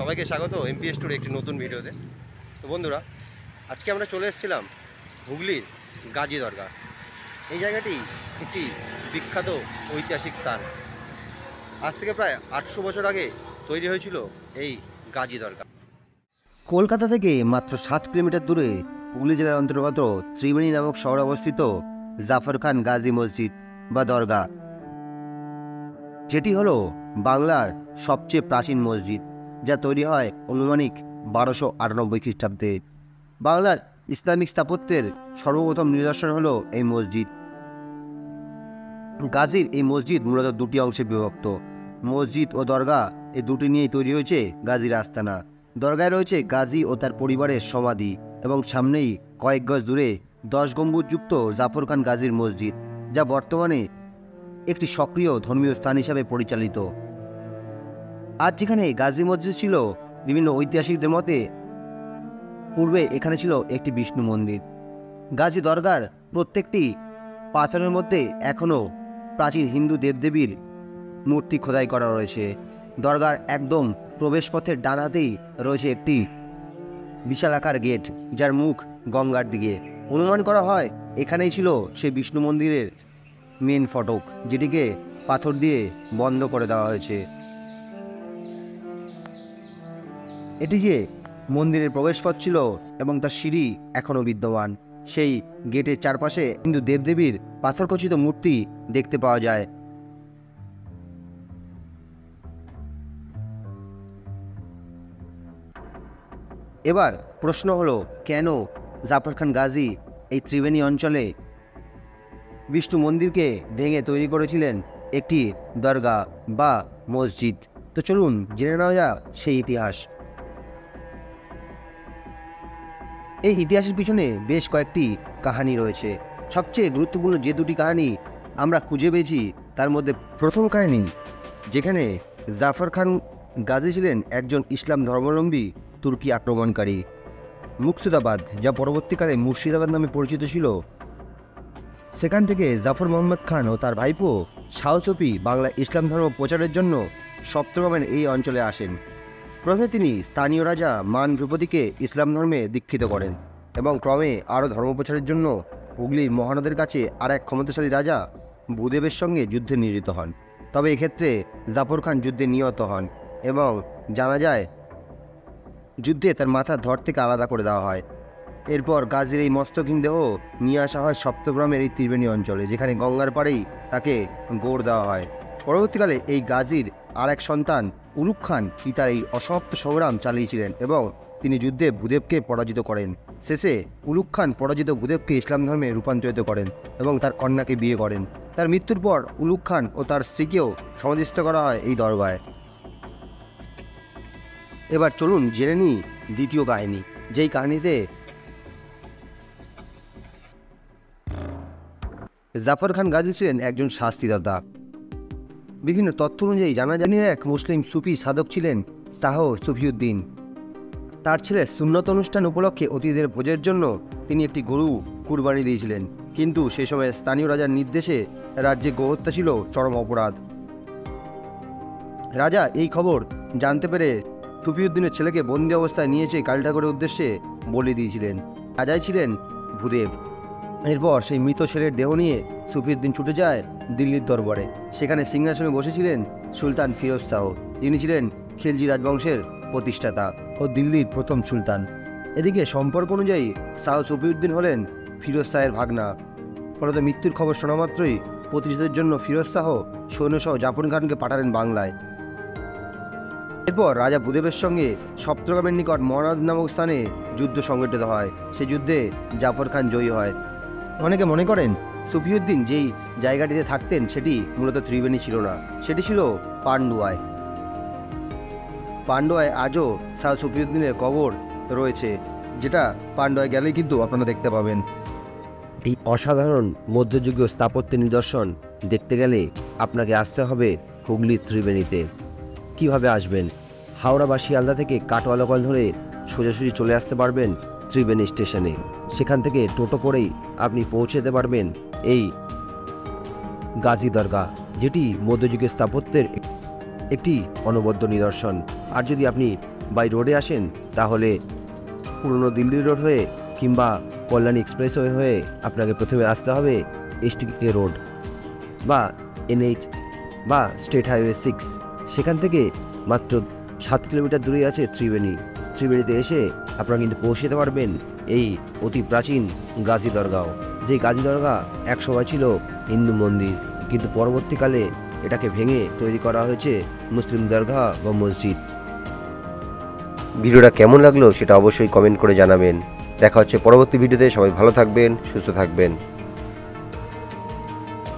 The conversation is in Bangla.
সবাইকে স্বাগত এমপিএস টুর একটি নতুন ভিডিওতে। তো বন্ধুরা, আজকে আমরা চলে এসেছিলাম হুগলির গাজী দরগা। এই জায়গাটি একটি বিখ্যাত ঐতিহাসিক স্থান। আজ থেকে প্রায় 800 বছর আগে তৈরি হয়েছিল এই গাজী দরগা। কলকাতা থেকে মাত্র 7 কিলোমিটার দূরে হুগলি জেলার অন্তর্গত ত্রিবেণী নামক শহরে অবস্থিত জাফর খান গাজী মসজিদ বা দরগা, যেটি হলো বাংলার সবচেয়ে প্রাচীন মসজিদ, যা তৈরি হয় আনুমানিক 1298 খ্রিস্টাব্দে। বাংলার ইসলামিক স্থাপত্যের সর্বপ্রথম নিদর্শন হলো এই মসজিদ। গাজীর এই মসজিদ মূলত দুটি অংশে বিভক্ত। মসজিদ ও দরগা এই দুটি নিয়েই তৈরি হয়েছে গাজীর আস্তানা। দরগায় রয়েছে গাজী ও তার পরিবারের সমাধি এবং সামনেই কয়েক গজ দূরে 10 গম্বুজযুক্ত জাফর খান গাজীর মসজিদ, যা বর্তমানে একটি সক্রিয় ধর্মীয় স্থান হিসাবে পরিচালিত। আজ যেখানে গাজী মসজিদ ছিল, বিভিন্ন ঐতিহাসিকদের মতে পূর্বে এখানে ছিল একটি বিষ্ণু মন্দির। গাজী দরগার প্রত্যেকটি পাথরের মধ্যে এখনও প্রাচীন হিন্দু দেবদেবীর মূর্তি খোদাই করা রয়েছে। দরগার একদম প্রবেশপথের ডান হাতেই রয়েছে একটি বিশালাকার গেট, যার মুখ গঙ্গার দিকে। অনুমান করা হয় এখানেই ছিল সেই বিষ্ণু মন্দিরের মেন ফটক, যেটিকে পাথর দিয়ে বন্ধ করে দেওয়া হয়েছে। এটি যে মন্দিরের প্রবেশপথ ছিল এবং তার সিঁড়ি এখনও বিদ্যমান। সেই গেটের চারপাশে হিন্দু দেবদেবীর পাথরখচিত মূর্তি দেখতে পাওয়া যায়। এবার প্রশ্ন হলো, কেন জাফর খান গাজী এই ত্রিবেণী অঞ্চলে বিষ্ণু মন্দিরকে ভেঙে তৈরি করেছিলেন একটি দরগা বা মসজিদ? তো চলুন জেনে নেওয়া যাক সেই ইতিহাস। এই ইতিহাসের পিছনে বেশ কয়েকটি কাহিনী রয়েছে। সবচেয়ে গুরুত্বপূর্ণ যে দুটি কাহিনী আমরা খুঁজে পেয়েছি, তার মধ্যে প্রথম কাহিনী, যেখানে জাফর খান গাজী ছিলেন একজন ইসলাম ধর্মাবলম্বী তুর্কি আক্রমণকারী। মুকসুদাবাদ, যা পরবর্তীকালে মুর্শিদাবাদ নামে পরিচিত ছিল, সেখান থেকে জাফর মোহাম্মদ খান ও তার ভাইপো শাহ সফি বাংলা ইসলাম ধর্ম প্রচারের জন্য সপ্তগ্রামের এই অঞ্চলে আসেন। প্রথমে তিনি স্থানীয় রাজা মান ভূপতিকে ইসলাম ধর্মে দীক্ষিত করেন এবং ক্রমে আরও ধর্মপ্রচারের জন্য হুগলির মহানদের কাছে আর এক ক্ষমতাশালী রাজা ভূদেবের সঙ্গে যুদ্ধে নিয়োজিত হন। তবে এক্ষেত্রে জাফর খান যুদ্ধে নিহত হন এবং জানা যায় যুদ্ধে তার মাথা ধর থেকে আলাদা করে দেওয়া হয়। এরপর গাজীর এই মস্তকহীন দেহ নিয়ে আসা হয় সপ্তগ্রামের এই ত্রিবেণী অঞ্চলে, যেখানে গঙ্গার পাড়েই তাকে গোড় দেওয়া হয়। পরবর্তীকালে এই গাজীর আর এক সন্তান উলুগ খান পিতার এই অসমাপ্ত সংগ্রাম চালিয়েছিলেন এবং তিনি যুদ্ধে ভূদেবকে পরাজিত করেন। শেষে উলুগ খান পরাজিত ভূদেবকে ইসলাম ধর্মে রূপান্তরিত করেন এবং তার কন্যাকে বিয়ে করেন। তার মৃত্যুর পর উলুগ খান ও তার স্ত্রীকেও সমাধিস্থ করা হয় এই দরগায়। এবার চলুন জেনে নিই দ্বিতীয় কাহিনী, যেই কাহিনীতে জাফর খান গাজী ছিলেন একজন শাস্তিদাতা। বিভিন্ন তথ্য অনুযায়ী জানা যায় এক মুসলিম সুফি সাধক ছিলেন শাহ সুফিউদ্দিন। তার ছেলে সুন্নত অনুষ্ঠান উপলক্ষে অতিথিদের ভোজের জন্য তিনি একটি গরু কুরবানি দিয়েছিলেন, কিন্তু সে সময় স্থানীয় রাজার নির্দেশে রাজ্যে গোহত্যা ছিল চরম অপরাধ। রাজা এই খবর জানতে পেরে সুফিউদ্দিনের ছেলেকে বন্দি অবস্থায় নিয়ে এসে কালী ঠাকুরের উদ্দেশ্যে বলি দিয়েছিলেন। রাজাই ছিলেন ভূদেব। এরপর সেই মৃত ছেলের দেহ নিয়ে সুফিউদ্দিন ছুটে যায় দিল্লির দরবারে। সেখানে সিংহাসনে বসেছিলেন সুলতান ফিরোজ শাহ, যিনি ছিলেন খিলজি রাজবংশের প্রতিষ্ঠাতা ও দিল্লির প্রথম সুলতান। এদিকে সম্পর্ক অনুযায়ী শাহ সুফিউদ্দিন হলেন ফিরোজ শাহের ভাগনা। ফলত মৃত্যুর খবর শোনা মাত্রই প্রতিশোধের জন্য ফিরোজ শাহ সৈন্যসহ জাফর খানকে পাঠালেন বাংলায়। এরপর রাজা ভূদেবের সঙ্গে সপ্তগ্রামের নিকট মহানাদ নামক স্থানে যুদ্ধ সংঘটিত হয়। সে যুদ্ধে জাফর খান জয়ী হয়। অনেকে মনে করেন সুফিউদ্দিন যেই জায়গাটিতে থাকতেন সেটি মূলত ত্রিবেণী ছিল না, সেটি ছিল পান্ডুয়ায়। পান্ডুয়ায় আজও শাহ সুফিউদ্দিনের কবর রয়েছে, যেটা পান্ডুয়ায় গেলেই কিন্তু আপনারা দেখতে পাবেন। এই অসাধারণ মধ্যযুগীয় স্থাপত্যের নিদর্শন দেখতে গেলে আপনাকে আসতে হবে হুগলির ত্রিবেণীতে। কিভাবে আসবেন? হাওড়া বা শিয়ালদা থেকে কাটোয়ালাকল ধরে সোজাসুজি চলে আসতে পারবেন ত্রিবেণী স্টেশনে। সেখান থেকে টোটো করেই আপনি পৌঁছে যেতে পারবেন এই গাজী দরগা, যেটি মধ্যযুগের স্থাপত্যের একটি অনবদ্য নিদর্শন। আর যদি আপনি বাই রোডে আসেন তাহলে পুরনো দিল্লি রোড হয়ে কিংবা কল্যাণী এক্সপ্রেসওয়ে হয়ে আপনাকে প্রথমে আসতে হবে STK রোড বা NH বা স্টেট হাইওয়ে 6। সেখান থেকে মাত্র 7 কিলোমিটার দূরে আছে ত্রিবেণীতে এসে আপনারা কিন্তু পৌঁছে যেতে পারবেন এই অতি প্রাচীন গাজী দরগাহ। যে গাজী দরগাহ একসময় ছিল হিন্দু মন্দির, কিন্তু পরবর্তীকালে এটাকে ভেঙে তৈরি করা হয়েছে মুসলিম দরগাহ বা মসজিদ। ভিডিওটা কেমন লাগলো সেটা অবশ্যই কমেন্ট করে জানাবেন। দেখা হচ্ছে পরবর্তী ভিডিওতে। সবাই ভালো থাকবেন, সুস্থ থাকবেন।